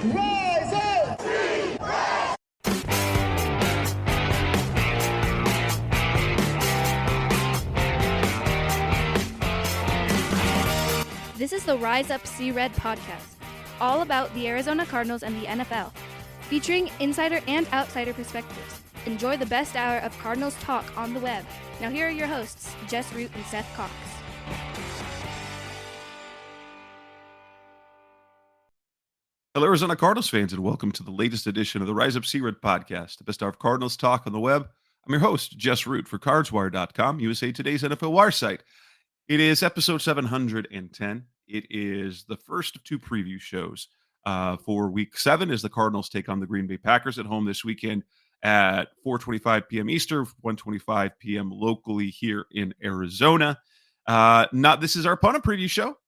Rise up! This is the Rise Up See Red podcast, all about the Arizona Cardinals and the NFL, featuring insider and outsider perspectives. Enjoy the best hour of Cardinals talk on the web. Now here are your hosts, Jess Root and Seth Cox. Hello, Arizona Cardinals fans, and welcome to the latest edition of the Rise Up See Red podcast, the best hour of Cardinals talk on the web. I'm your host, Jess Root, for CardsWire.com, USA Today's NFL Wire site. It is episode 710. It is the first of two preview shows for Week 7 as the Cardinals take on the Green Bay Packers at home this weekend at 4:25 p.m. Eastern, 1:25 p.m. locally here in Arizona. This is our opponent preview show.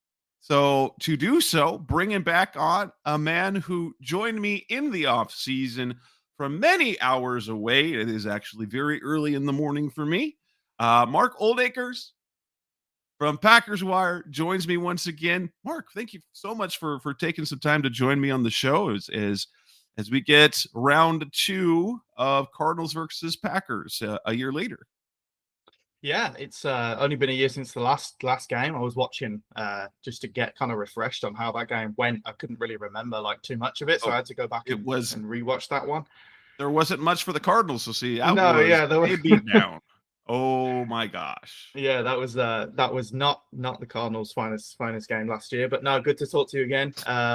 So to do so, bringing back on a man who joined me in the offseason from many hours away. It is actually very early in the morning for me. Mark Oldacres from Packers Wire joins me once again. Mark, thank you so much for taking some time to join me on the show as we get round 2 of Cardinals versus Packers a year later. Yeah, it's only been a year since the last game. I was watching just to get kind of refreshed on how that game went. I couldn't really remember too much of it, so I had to go back and rewatch that one. There wasn't much for the Cardinals to see. There was beat down. Oh my gosh! Yeah, that was not the Cardinals' finest game last year. But no, good to talk to you again.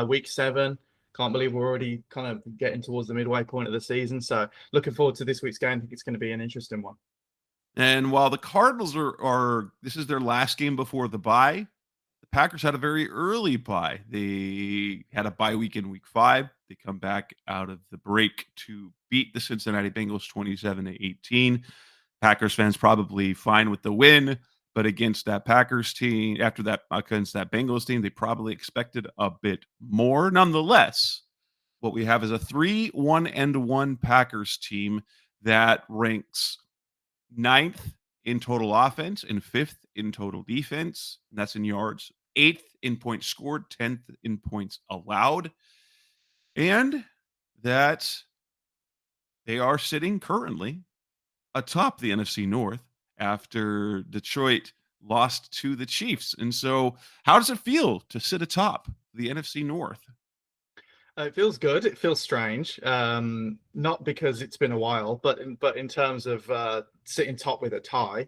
Week 7. Can't believe we're already kind of getting towards the midway point of the season. So looking forward to this week's game. I think it's going to be an interesting one. And while the Cardinals are this is their last game before the bye, the Packers had a very early bye. They had a bye week in Week 5. They come back out of the break to beat the Cincinnati Bengals 27-18. Packers fans probably fine with the win, but against that Packers team, against that Bengals team, they probably expected a bit more. Nonetheless, what we have is a 3-1-1 Packers team that ranks 9th in total offense and 5th in total defense. And that's in yards. 8th in points scored, 10th in points allowed. And that they are sitting currently atop the NFC North after Detroit lost to the Chiefs. And so how does it feel to sit atop the NFC North? It feels good. It feels strange. Not because it's been a while, but in terms of sitting top with a tie.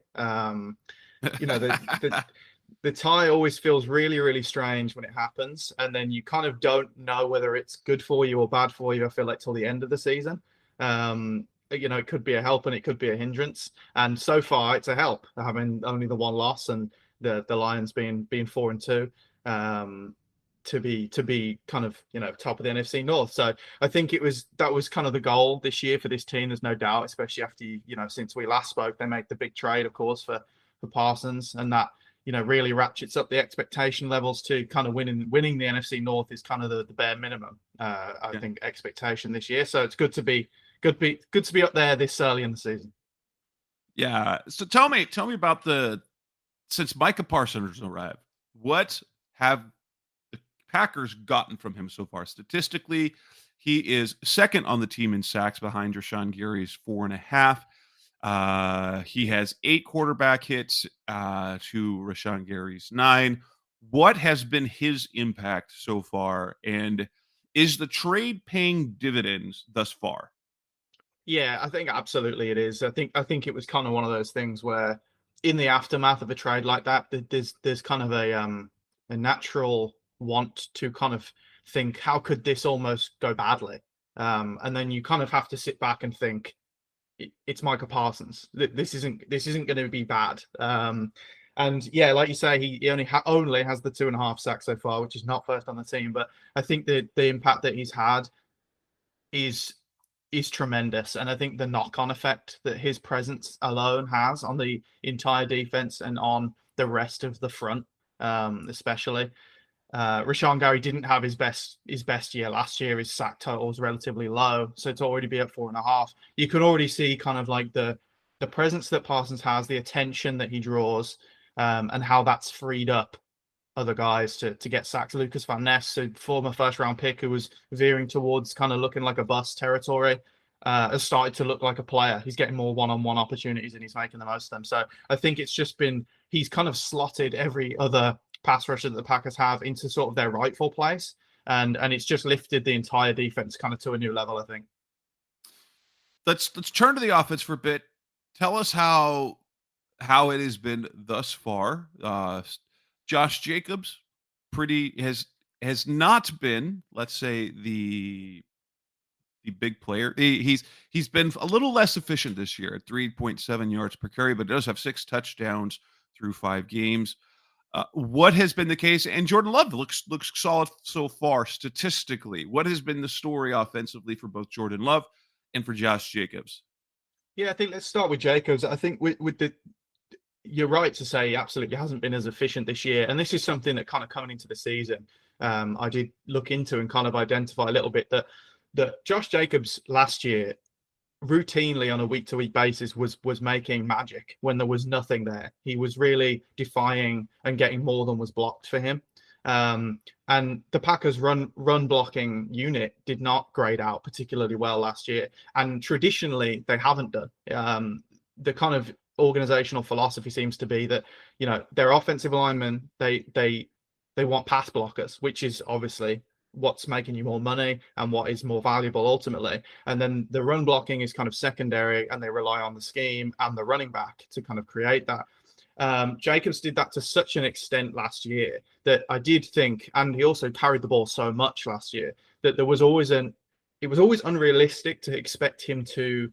The tie always feels really, really strange when it happens, and then you kind of don't know whether it's good for you or bad for you. I feel like till the end of the season. It could be a help and it could be a hindrance. And so far, it's a help having only the one loss and the Lions being 4-2. To be kind of top of the NFC North. So I think that was kind of the goal this year for this team. There's no doubt, especially after since we last spoke, they made the big trade, of course, for Parsons, and that really ratchets up the expectation levels to kind of winning the NFC North is kind of the bare minimum. I think expectation this year. So it's good to be up there this early in the season. Yeah. So tell me about since Micah Parsons arrived, what have Packers gotten from him so far? Statistically, he is second on the team in sacks behind Rashawn Gary's 4.5. He has 8 quarterback hits to Rashawn Gary's 9. What has been his impact so far, and is the trade paying dividends thus far? Yeah, I think absolutely it is. I think it was kind of one of those things where in the aftermath of a trade like that, there's kind of a natural want to kind of think, how could this almost go badly? And then you kind of have to sit back and think, it's Micah Parsons. This isn't going to be bad. And yeah, like you say, he only has the 2.5 sacks so far, which is not first on the team. But I think the impact that he's had is tremendous. And I think the knock-on effect that his presence alone has on the entire defense and on the rest of the front, especially. Rashawn Gary didn't have his best year last year. His sack total was relatively low, so to already be at 4.5, you can already see kind of like the presence that Parsons has, the attention that he draws, and how that's freed up other guys to get sacks. Lucas Van Ness, a former first-round pick who was veering towards kind of looking like a bust territory, has started to look like a player. He's getting more one-on-one opportunities and he's making the most of them. So I think it's just been, he's kind of slotted every other pass rusher that the Packers have into sort of their rightful place. And it's just lifted the entire defense kind of to a new level, I think. Let's turn to the offense for a bit. Tell us how it has been thus far. Josh Jacobs has not been, let's say, the big player. He's been a little less efficient this year at 3.7 yards per carry, but does have 6 touchdowns through 5 games. What has been the case? And Jordan Love looks solid so far statistically. What has been the story offensively for both Jordan Love and for Josh Jacobs? Yeah, I think let's start with Jacobs. I think with the, you're right to say he absolutely hasn't been as efficient this year. And this is something that kind of coming into the season, I did look into and kind of identify a little bit that Josh Jacobs last year routinely on a week-to-week basis was making magic when there was nothing there. He was really defying and getting more than was blocked for him. And the Packers run blocking unit did not grade out particularly well last year. And traditionally they haven't done. The kind of organizational philosophy seems to be that, you know, their offensive linemen, they want pass blockers, which is obviously what's making you more money and what is more valuable ultimately. And then the run blocking is kind of secondary, and they rely on the scheme and the running back to kind of create that. Jacobs did that to such an extent last year that I did think, and he also carried the ball so much last year, that it was always unrealistic to expect him to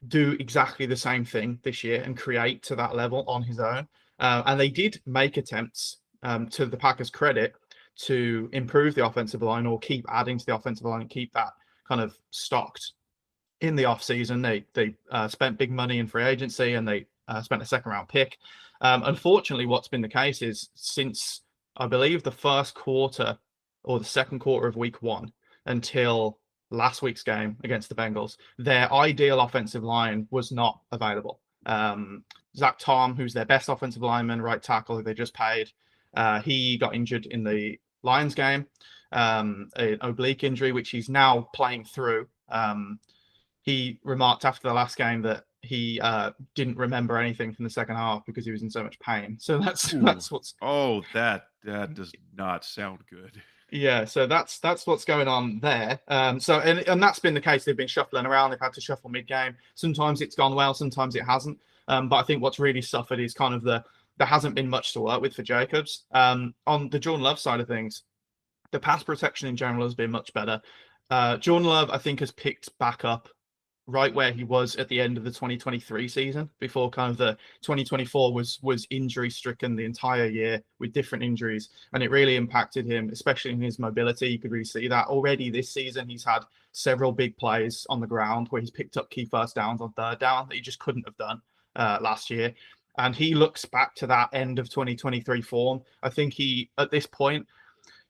do exactly the same thing this year and create to that level on his own. And they did make attempts, to the Packers' credit, to improve the offensive line or keep adding to the offensive line and keep that kind of stocked in the offseason. They spent big money in free agency, and they spent a second-round pick. Unfortunately, what's been the case is since, I believe, the first quarter or the second quarter of week 1 until last week's game against the Bengals, their ideal offensive line was not available. Zach Tom, who's their best offensive lineman, right tackle, who they just paid, he got injured in the Lions game, an oblique injury, which he's now playing through. He remarked after the last game that he didn't remember anything from the second half because he was in so much pain. So that's what's. Oh, that does not sound good. Yeah, so that's what's going on there. So and that's been the case. They've been shuffling around. They've had to shuffle mid-game. Sometimes it's gone well, sometimes it hasn't. But I think what's really suffered is kind of there hasn't been much to work with for Jacobs. On the Jordan Love side of things, the pass protection in general has been much better. Jordan Love, I think, has picked back up right where he was at the end of the 2023 season, before kind of the 2024 was injury stricken the entire year with different injuries, and it really impacted him, especially in his mobility. You could really see that already this season. He's had several big plays on the ground where he's picked up key first downs on third down that he just couldn't have done last year. And he looks back to that end of 2023 form. I think he, at this point,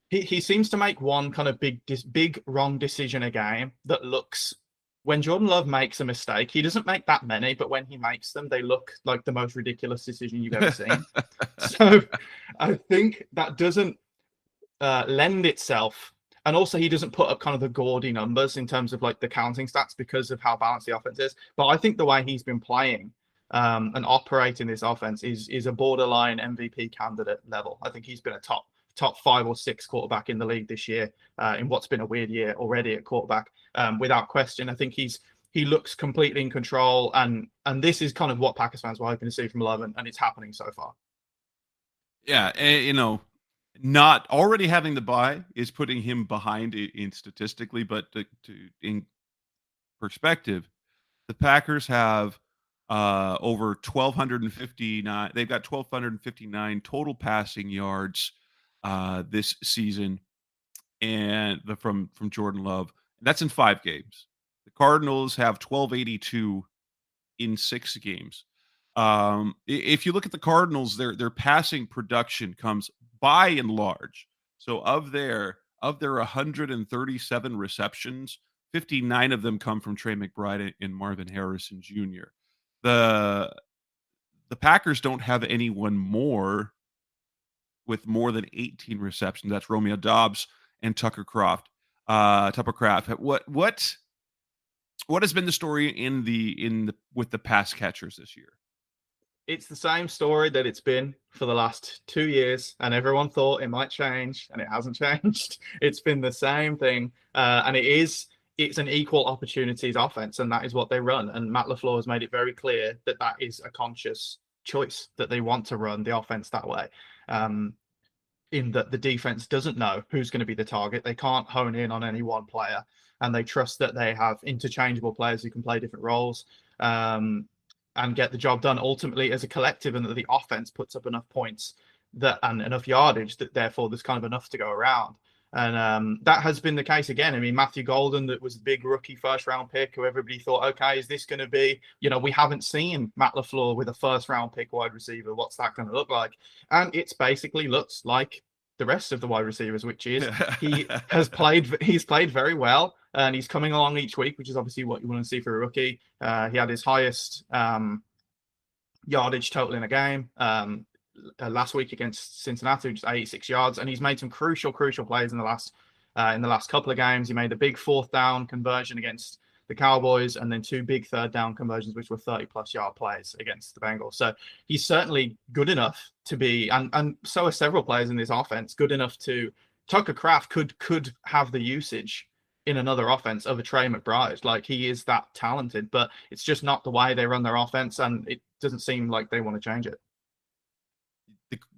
he seems to make one kind of big wrong decision a game that looks, when Jordan Love makes a mistake, he doesn't make that many, but when he makes them, they look like the most ridiculous decision you've ever seen. So I think that doesn't lend itself. And also, he doesn't put up kind of the gaudy numbers in terms of like the counting stats because of how balanced the offense is. But I think the way he's been playing and operating this offense is a borderline MVP candidate level. I think he's been a top 5 or 6 quarterback in the league this year, in what's been a weird year already at quarterback, without question. I think he looks completely in control, and this is kind of what Packers fans were hoping to see from Love, and it's happening so far. Yeah, and, not already having the bye is putting him behind in statistically, but in perspective, the Packers have over 1,259. They've got 1,259 total passing yards this season, and from Jordan Love. That's in 5 games. The Cardinals have 1,282 in 6 games. If you look at the Cardinals, their passing production comes by and large. So of their 137 receptions, 59 of them come from Trey McBride and Marvin Harrison Jr. The Packers don't have anyone more with more than 18 receptions. That's Romeo Dobbs and Tucker Kraft. What has been the story with the pass catchers this year? It's the same story that it's been for the last 2 years, and everyone thought it might change, and it hasn't changed. It's been the same thing, and it's an equal opportunities offense, and that is what they run. And Matt LaFleur has made it very clear that that is a conscious choice, that they want to run the offense that way. In that the defense doesn't know who's going to be the target. They can't hone in on any one player, and they trust that they have interchangeable players who can play different roles. And get the job done ultimately as a collective, and that the offense puts up enough points and enough yardage that therefore there's kind of enough to go around. And that has been the case again. I mean, Matthew Golden, that was the big rookie first round pick, who everybody thought, okay, is this going to be, we haven't seen Matt LaFleur with a first round pick wide receiver. What's that going to look like? And it's basically looks like the rest of the wide receivers, which is he's played very well, and he's coming along each week, which is obviously what you want to see for a rookie. He had his highest yardage total in a game last week against Cincinnati, which is 86 yards, and he's made some crucial plays in the last couple of games. He made a big 4th down conversion against the Cowboys, and then 2 big 3rd down conversions, which were 30+ yard plays against the Bengals. So he's certainly good enough to be, and so are several players in this offense, good enough to Tucker Kraft could have the usage in another offense of a Trey McBride. Like, he is that talented, but it's just not the way they run their offense, and it doesn't seem like they want to change it.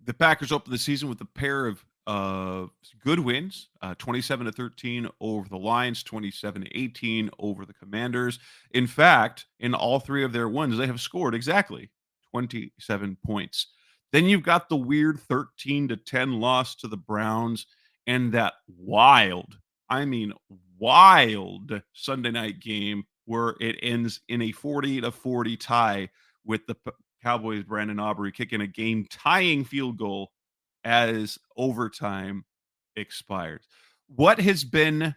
The Packers opened the season with a pair of good wins, 27-13 over the Lions, 27-18 over the Commanders. In fact, in all 3 of their wins, they have scored exactly 27 points. Then you've got the weird 13-10 loss to the Browns, and that wild Sunday night game where it ends in a 40-40 tie with the Cowboys' Brandon Aubrey kicking a game-tying field goal as overtime expires. What has been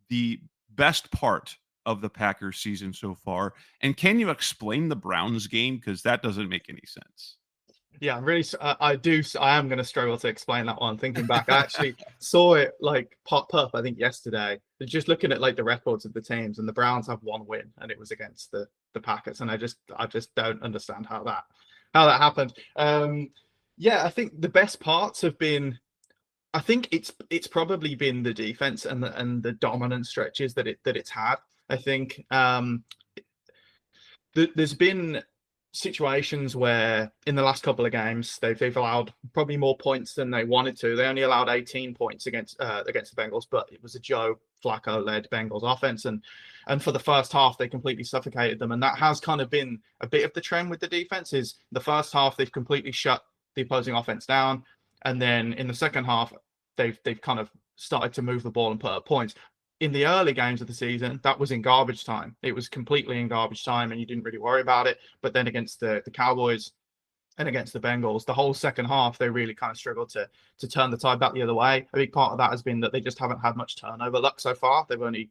the best part of the Packers season so far? And can you explain the Browns game? Because that doesn't make any sense. Yeah, I am going to struggle to explain that one. Thinking back, I actually saw it like pop up, I think yesterday, just looking at like the records of the teams, and the Browns have 1 win, and it was against the Packers. And I just don't understand how that happened. Yeah, I think the best parts have been, I think it's probably been the defense and the dominant stretches that it's had. I think there's been situations where in the last couple of games they've allowed probably more points than they wanted to. They only allowed 18 points against the Bengals, but it was a Joe Flacco led Bengals offense, and for the first half they completely suffocated them. And that has kind of been a bit of the trend with the defense. Is the first half they've completely shut the opposing offense down, and then in the second half they've kind of started to move the ball and put up points. In the early games of the season, that was in garbage time. It was completely in garbage time, and you didn't really worry about it. But then against the Cowboys and against the Bengals, the whole second half, they really kind of struggled to turn the tide back the other way. A big part of that has been that they just haven't had much turnover luck so far. They've only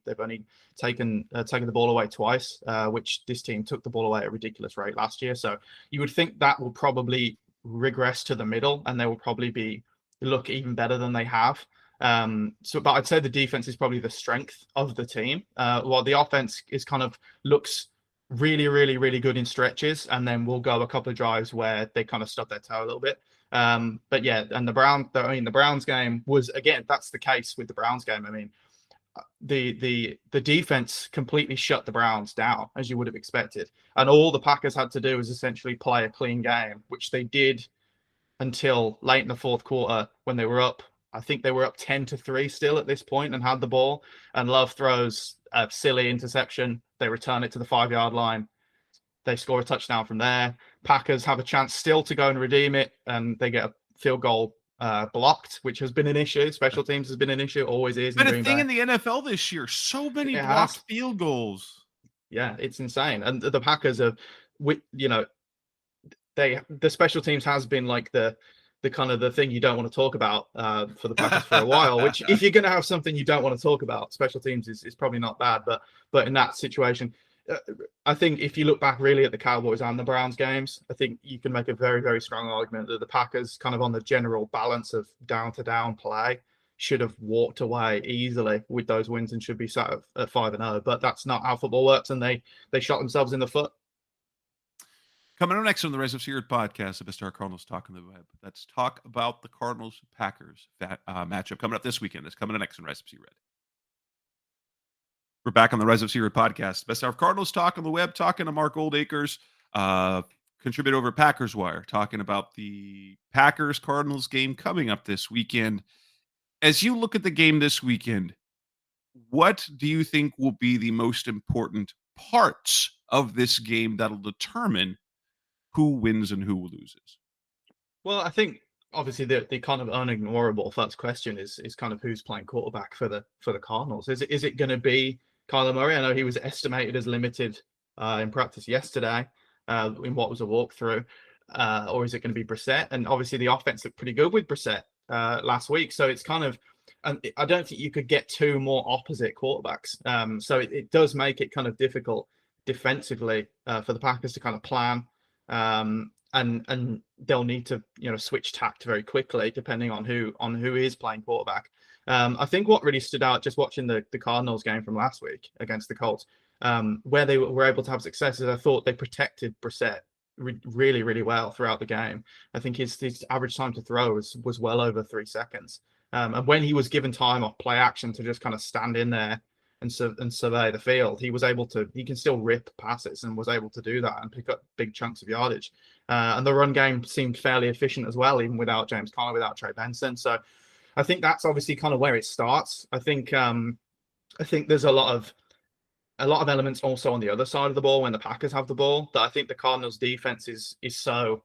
taken the ball away twice, which this team took the ball away at a ridiculous rate last year. So you would think that will probably regress to the middle, and they will probably look even better than they have. But I'd say the defense is probably the strength of the team, while the offense is kind of looks really, really, really good in stretches, and then we'll go a couple of drives where they kind of stub their toe a little bit. But yeah, and the Browns game was, again, that's the case with the Browns game. I mean, the defense completely shut the Browns down, as you would have expected, and all the Packers had to do was essentially play a clean game, which they did until late in the fourth quarter when they were up. I think they were up 10-3 still at this point and had the ball, and Love throws a silly interception. They return it to the 5-yard line. They score a touchdown from there. Packers have a chance still to go and redeem it, and they get a field goal blocked, which has been an issue. Special teams has been an issue, always is. Been a thing in the NFL this year. So many blocked field goals. Yeah, it's insane. And the Packers are, the special teams has been like the kind of the thing you don't want to talk about for the Packers for a while, which if you're going to have something you don't want to talk about, special teams is probably not bad. But in that situation, I think if you look back really at the Cowboys and the Browns games, I think you can make a very, very strong argument that the Packers, kind of on the general balance of down-to-down play, should have walked away easily with those wins and should be sat at 5-0. But that's not how football works, and they shot themselves in the foot. Coming up next on the Rise of Seared podcast, the best our Cardinals talk on the web. Let's talk about the Cardinals-Packers matchup coming up this weekend. That's coming up next on Rise of Seared. We're back on the Rise of Seared podcast. Best of Cardinals talk on the web, talking to Mark Oldacres, contributor over at Packers Wire, talking about the Packers-Cardinals game coming up this weekend. As you look at the game this weekend, what do you think will be the most important parts of this game that'll determine who wins and who loses? Well, I think obviously the kind of unignorable first question is kind of who's playing quarterback for the Cardinals. Is it going to be Kyler Murray? I know he was estimated as limited in practice yesterday in what was a walkthrough, or is it going to be Brissett? And obviously the offense looked pretty good with Brissett last week, so it's kind of, and I don't think you could get two more opposite quarterbacks. So it does make it kind of difficult defensively for the Packers to kind of plan. And they'll need to switch tact very quickly depending on who is playing quarterback. I think what really stood out just watching the Cardinals game from last week against the Colts, where they were able to have success, is I thought they protected Brissett really, really well throughout the game. I think his average time to throw was well over 3 seconds. And when he was given time off play action to just kind of stand in there and survey the field, he can still rip passes and was able to do that and pick up big chunks of yardage. And the run game seemed fairly efficient as well, even without James Conner, without Trey Benson. So I think that's obviously kind of where it starts. I think there's a lot of elements also on the other side of the ball when the Packers have the ball that I think the Cardinals defense is so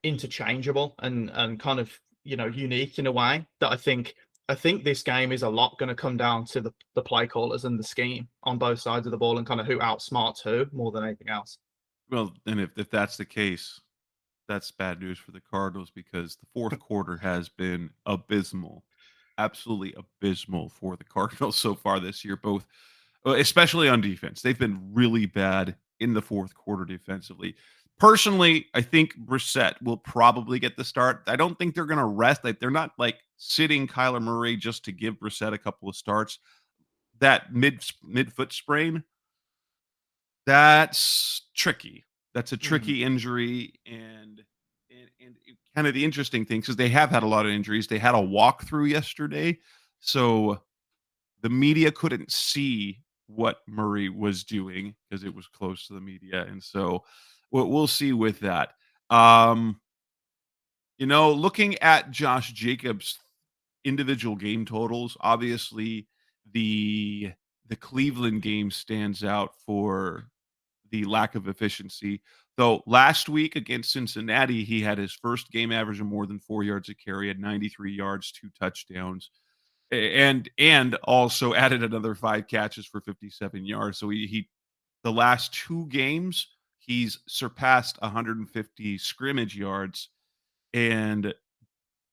interchangeable and kind of unique in a way that I think this game is a lot going to come down to the play callers and the scheme on both sides of the ball and kind of who outsmarts who more than anything else. Well, and if that's the case, that's bad news for the Cardinals because the fourth quarter has been abysmal, absolutely abysmal for the Cardinals so far this year, both especially on defense. They've been really bad in the fourth quarter defensively. Personally, I think Brissett will probably get the start. I don't think they're going to rest. They're not like sitting Kyler Murray just to give Brissett a couple of starts. That mid-foot sprain, that's tricky. That's a tricky injury, and kind of the interesting thing, because they have had a lot of injuries. They had a walkthrough yesterday, so the media couldn't see what Murray was doing because it was close to the media, and so we'll see with that. Looking at Josh Jacobs' individual game totals, obviously the Cleveland game stands out for the lack of efficiency. Though last week against Cincinnati, he had his first game average of more than 4 yards a carry, had 93 yards, 2 touchdowns, and also added another 5 catches for 57 yards. So he the last 2 games, he's surpassed 150 scrimmage yards, and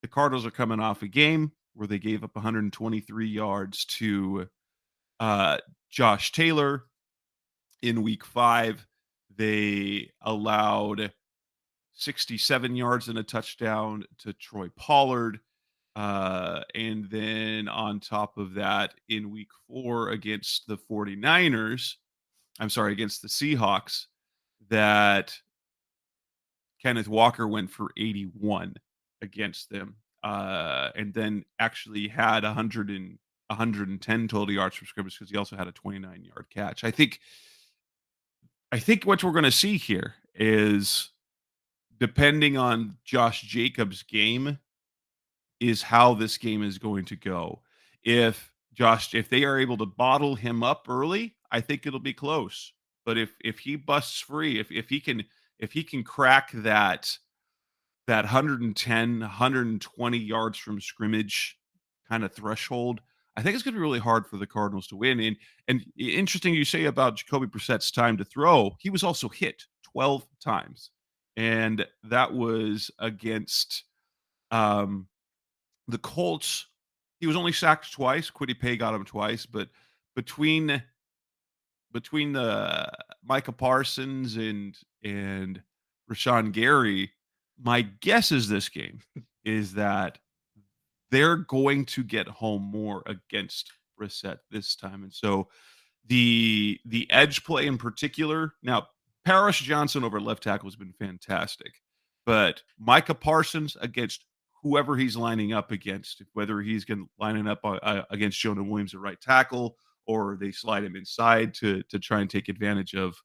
the Cardinals are coming off a game where they gave up 123 yards to Josh Taylor. In week 5, they allowed 67 yards and a touchdown to Troy Pollard. And then on top of that, in week 4 against the against the Seahawks, that Kenneth Walker went for 81 against them. And then actually had 110 total yards from scrimmage because he also had a 29-yard catch. I think what we're going to see here is, depending on Josh Jacobs' game, is how this game is going to go. If they are able to bottle him up early, I think it'll be close. But if he busts free, if he can crack that 110, 120 yards from scrimmage kind of threshold, I think it's going to be really hard for the Cardinals to win. And interesting you say about Jacoby Brissett's time to throw. He was also hit 12 times, and that was against the Colts. He was only sacked twice. Kwity Paye got him twice, but between between the Micah Parsons and Rashawn Gary, my guess is this game is that they're going to get home more against Brissett this time. And so the edge play in particular, now Paris Johnson over left tackle has been fantastic, but Micah Parsons against whoever he's lining up against, whether he's going lining up against Jonah Williams at right tackle, or they slide him inside to try and take advantage of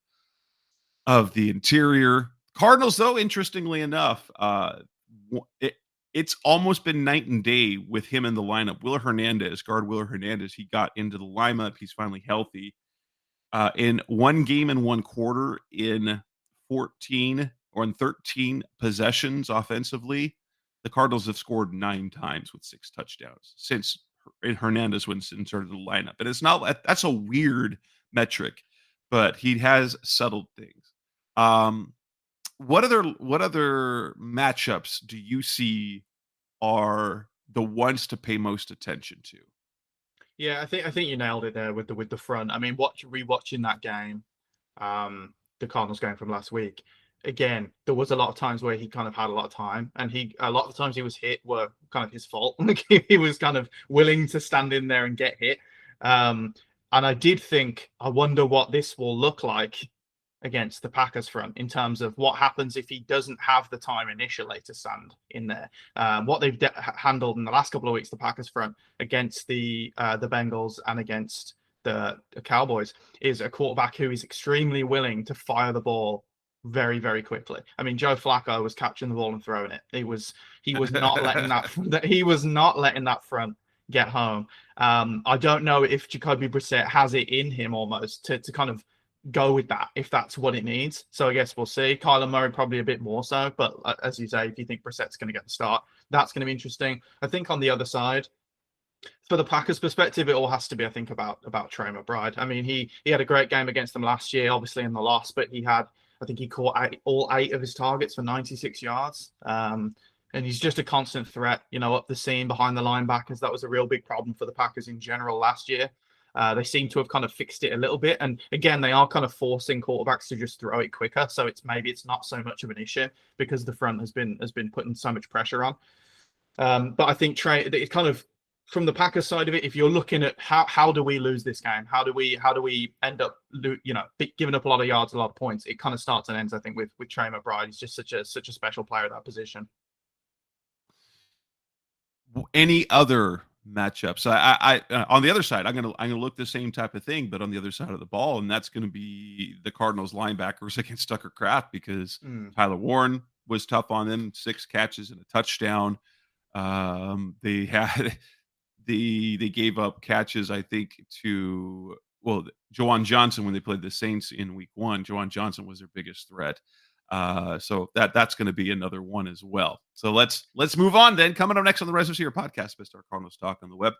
the interior. Cardinals, though, interestingly enough, it's almost been night and day with him in the lineup. Guard Willer Hernandez, he got into the lineup. He's finally healthy. In one game and one quarter, in 14 or in 13 possessions offensively, the Cardinals have scored 9 times with 6 touchdowns since Hernandez was inserted in the lineup. And it's not that's a weird metric, but he has settled things. What other matchups do you see are the ones to pay most attention to? Yeah, I think you nailed it there with the front. I mean, rewatching that game, the Cardinals game from last week. Again, there was a lot of times where he kind of had a lot of time, and a lot of the times he was hit were kind of his fault. Like he was kind of willing to stand in there and get hit. And I did think, I wonder what this will look like against the Packers front in terms of what happens if he doesn't have the time initially to stand in there. What they've handled in the last couple of weeks, the Packers front against the Bengals and against the Cowboys, is a quarterback who is extremely willing to fire the ball very, very quickly. I mean, Joe Flacco was catching the ball and throwing it. He was not letting that front get home. I don't know if Jacoby Brissett has it in him almost to kind of go with that if that's what it needs. So I guess we'll see. Kyler Murray probably a bit more so, but as you say, if you think Brissett's going to get the start, that's going to be interesting. I think on the other side, for the Packers perspective, it all has to be, I think, about Trey McBride. I mean, he had a great game against them last year, obviously in the loss, but I think he caught all 8 of his targets for 96 yards. And he's just a constant threat, up the seam behind the linebackers. That was a real big problem for the Packers in general last year. They seem to have kind of fixed it a little bit. And again, they are kind of forcing quarterbacks to just throw it quicker. So it's not so much of an issue because the front has been putting so much pressure on. But I think Trey, it's kind of from the Packers side of it, if you're looking at how do we lose this game? How do we end up, giving up a lot of yards, a lot of points? It kind of starts and ends, I think, with Trey McBride. He's just such a special player at that position. Any other matchups? I on the other side, I'm gonna look the same type of thing, but on the other side of the ball, and that's gonna be the Cardinals linebackers against Tucker Kraft because Tyler Warren was tough on them, 6 catches and a touchdown. They gave up catches, I think, to Juwan Johnson when they played the Saints in Week 1. Juwan Johnson was their biggest threat. So that's going to be another one as well. So let's move on then. Coming up next on the Rise of Seer podcast, Mr. Cardinals Talk on the web.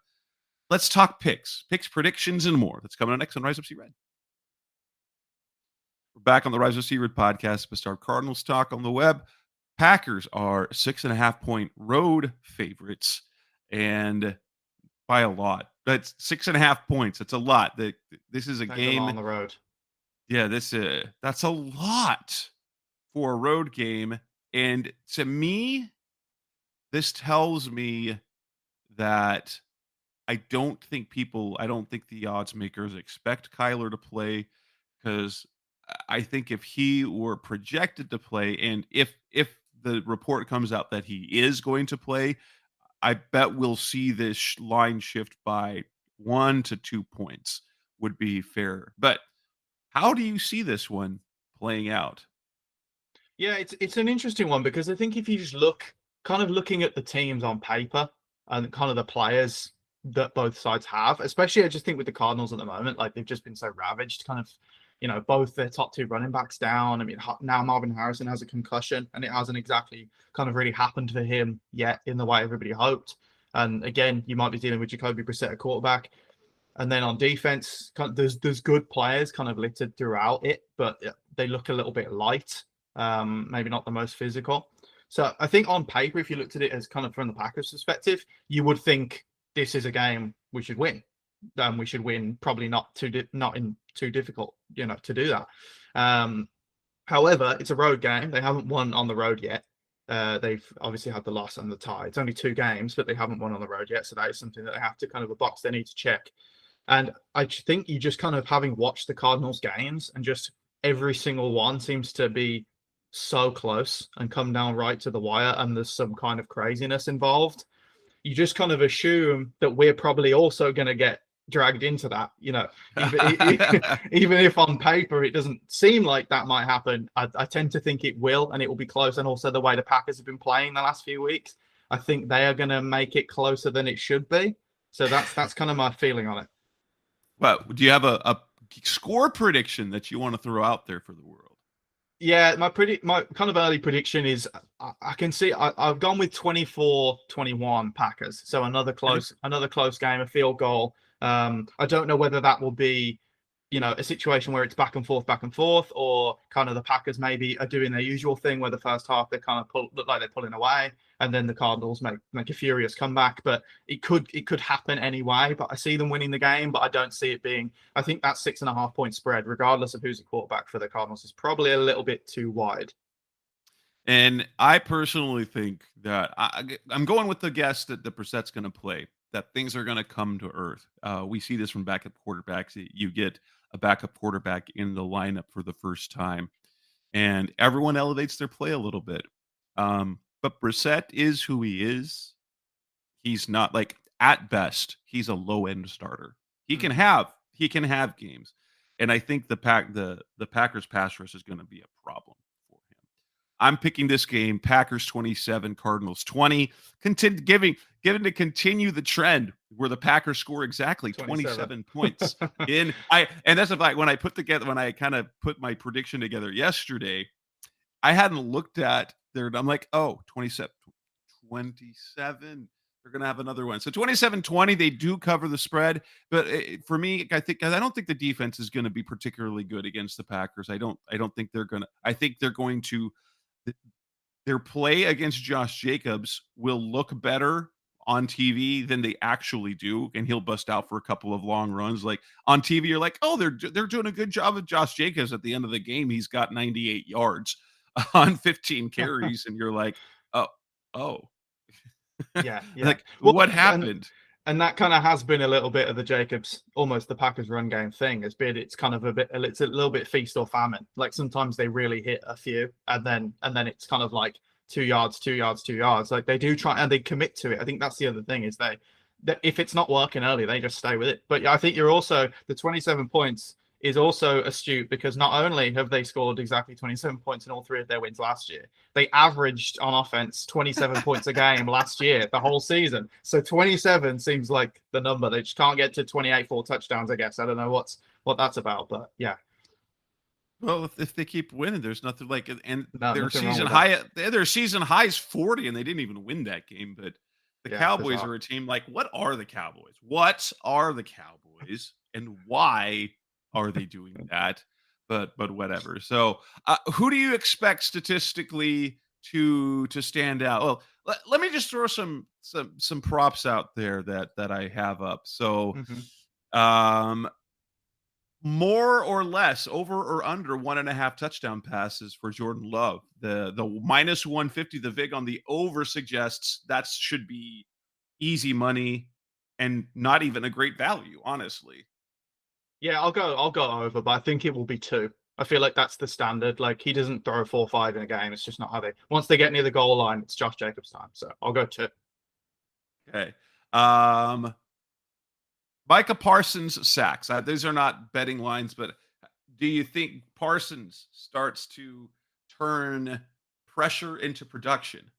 Let's talk picks, predictions, and more. That's coming up next on Rise of Sea Red. We're back on the Rise of Sea Red podcast, Mr. Cardinals Talk on the web. Packers are 6.5-point road favorites, and by a lot. That's 6.5 points. That's a lot. This is a game on the road. Yeah, that's a lot for a road game. And to me, this tells me that I don't think the odds makers expect Kyler to play, because I think if he were projected to play, and if the report comes out that he is going to play, I bet we'll see this line shift by 1 to 2 points would be fair. But how do you see this one playing out? Yeah, it's an interesting one because I think if you just looking at the teams on paper and kind of the players that both sides have, especially I just think with the Cardinals at the moment, like they've just been so ravaged, kind of, both their top 2 running backs down. I mean, now Marvin Harrison has a concussion and it hasn't exactly kind of really happened for him yet in the way everybody hoped. And again, you might be dealing with Jacoby Brissett at quarterback. And then on defense, there's good players kind of littered throughout it, but they look a little bit light. Maybe not the most physical. So I think on paper, if you looked at it as kind of from the Packers perspective, you would think this is a game we should win. we should win. Probably not in too difficult, to do that. However, it's a road game. They haven't won on the road yet. They've obviously had the loss and the tie. It's only 2 games, but they haven't won on the road yet. So that is something that they have to kind of a box they need to check. And I think you just kind of, having watched the Cardinals games, and just every single one seems to be so close and come down right to the wire, and there's some kind of craziness involved. You just kind of assume that we're probably also going to get dragged into that, even if on paper it doesn't seem like that might happen. I tend to think it will, and it will be close. And also the way the Packers have been playing the last few weeks, I think they are going to make it closer than it should be. So that's kind of my feeling on it. Well, do you have a score prediction that you want to throw out there for the world? Yeah, my kind of early prediction is, I can see I've gone with 24-21 Packers. So another close game, a field goal. I don't know whether that will be, a situation where it's back and forth, or kind of the Packers maybe are doing their usual thing where the first half they kind of look like they're pulling away, and then the Cardinals make a furious comeback. But it could happen anyway. But I see them winning the game, but I don't see it being. I think that 6.5 point spread, regardless of who's the quarterback for the Cardinals, is probably a little bit too wide. And I personally think that I'm going with the guess that the Brissett's going to play, that things are going to come to earth. We see this from backup quarterbacks. You get a backup quarterback in the lineup for the first time, and everyone elevates their play a little bit. But Brissett is who he is. He's not, like, at best, he's a low end starter. He can have games, and I think the Packers pass rush is going to be a problem for him. I'm picking this game, Packers 27, Cardinals 20, given to continue the trend where the Packers score exactly 27 points. And that's the fact, when I kind of put my prediction together yesterday, I hadn't looked at I'm like, oh, 27. They're going to have another one. So 27-20, they do cover the spread. But for me, I don't think the defense is going to be particularly good against the Packers. I don't think they're going to. I think they're going to. Their play against Josh Jacobs will look better on TV than they actually do, and he'll bust out for a couple of long runs. Like on TV, you're like, oh, they're doing a good job with Josh Jacobs. At the end of the game, he's got 98 yards on 15 carries, and you're like, oh. Yeah. Like, what happened? And that kind of has been a little bit of the Jacobs, almost the Packers run game thing. It's kind of it's a little bit feast or famine. Like sometimes they really hit a few, and then it's kind of like 2 yards. Like they do try and they commit to it. I think that's the other thing, is that if it's not working early, they just stay with it. But I think you're also, the 27 points is also astute, because not only have they scored exactly 27 points in all 3 of their wins last year, they averaged on offense 27 points a game last year, the whole season. So 27 seems like the number. They just can't get to 28 4 touchdowns, I guess. I don't know what that's about, but yeah. Well, if they keep winning, there's nothing like it. And No, their nothing wrong season with high, their season high is 40, and they didn't even win that game. But the Yeah, Cowboys bizarre. are a team. Like, what are the Cowboys? What are the Cowboys, and why are they doing that? But whatever. So, who do you expect statistically to stand out? Well, let me just throw some props out there that I have up. So, Mhm. more or less, over or under 1.5 touchdown passes for Jordan Love. The minus 150, the vig on the over suggests that should be easy money and not even a great value, honestly. Yeah, I'll go over, but I think it will be 2. I feel like that's the standard. Like, he doesn't throw 4-5 in a game. It's just not how once they get near the goal line, it's Josh Jacobs time. So I'll go 2. Okay. Micah Parsons sacks. These are not betting lines, but do you think Parsons starts to turn pressure into production?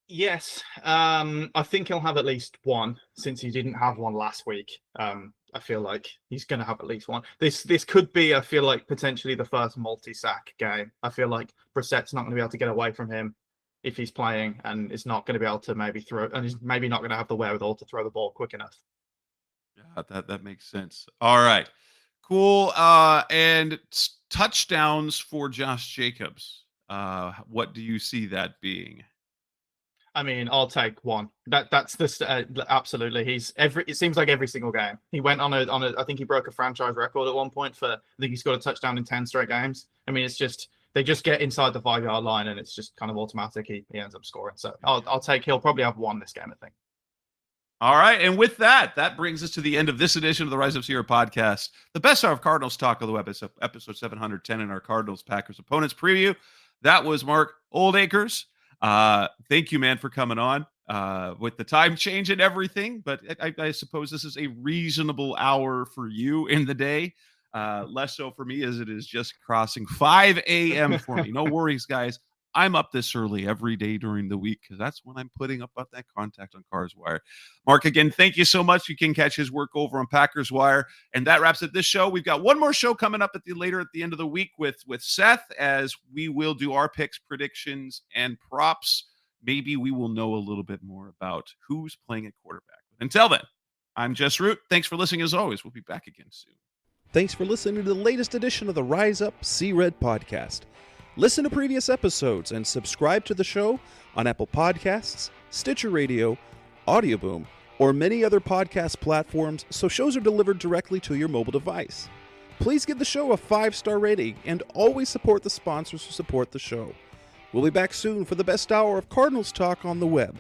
Yes, I think he'll have at least 1, since he didn't have one last week. I feel like he's going to have at least 1. This could be, I feel like, potentially the first multi-sack game. I feel like Brissett's not going to be able to get away from him if he's playing, and is not going to be able to maybe throw, and he's maybe not going to have the wherewithal to throw the ball quick enough. Yeah, that makes sense. All right, cool. And touchdowns for Josh Jacobs. What do you see that being? I mean, I'll take one. That's the absolutely. It seems like every single game he went on a. I think he broke a franchise record at one point for. I think he scored a touchdown in 10 straight games. I mean, it's just they just get inside the 5-yard line and it's just kind of automatic. He ends up scoring. So I'll take. He'll probably have one this game, I think. All right, and with that brings us to the end of this edition of the Rise Up Sierra podcast, the best hour of Cardinals talk of the web. It's episode 710 in our Cardinals-Packers opponents preview. That was Mark Oldacres. Thank you, man, for coming on with the time change and everything. But I suppose this is a reasonable hour for you in the day. Less so for me as it is just crossing 5 a.m. for me. No worries, guys. I'm up this early every day during the week because that's when I'm putting up that contact on Cars Wire. Mark, again, thank you so much. You can catch his work over on Packers Wire. And that wraps up this show. We've got one more show coming up later at the end of the week with Seth, as we will do our picks, predictions, and props. Maybe we will know a little bit more about who's playing at quarterback. Until then, I'm Jess Root. Thanks for listening as always. We'll be back again soon. Thanks for listening to the latest edition of the Rise Up, See Red podcast. Listen to previous episodes and subscribe to the show on Apple Podcasts, Stitcher Radio, Audioboom, or many other podcast platforms so shows are delivered directly to your mobile device. Please give the show a 5-star rating and always support the sponsors who support the show. We'll be back soon for the best hour of Cardinals talk on the web.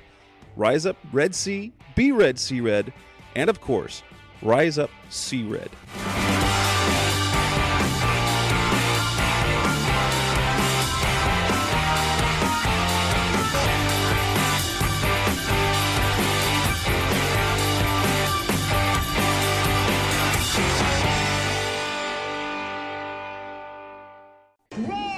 Rise up, Red Sea, be Red, See Red, and of course, Rise Up, See Red. Red!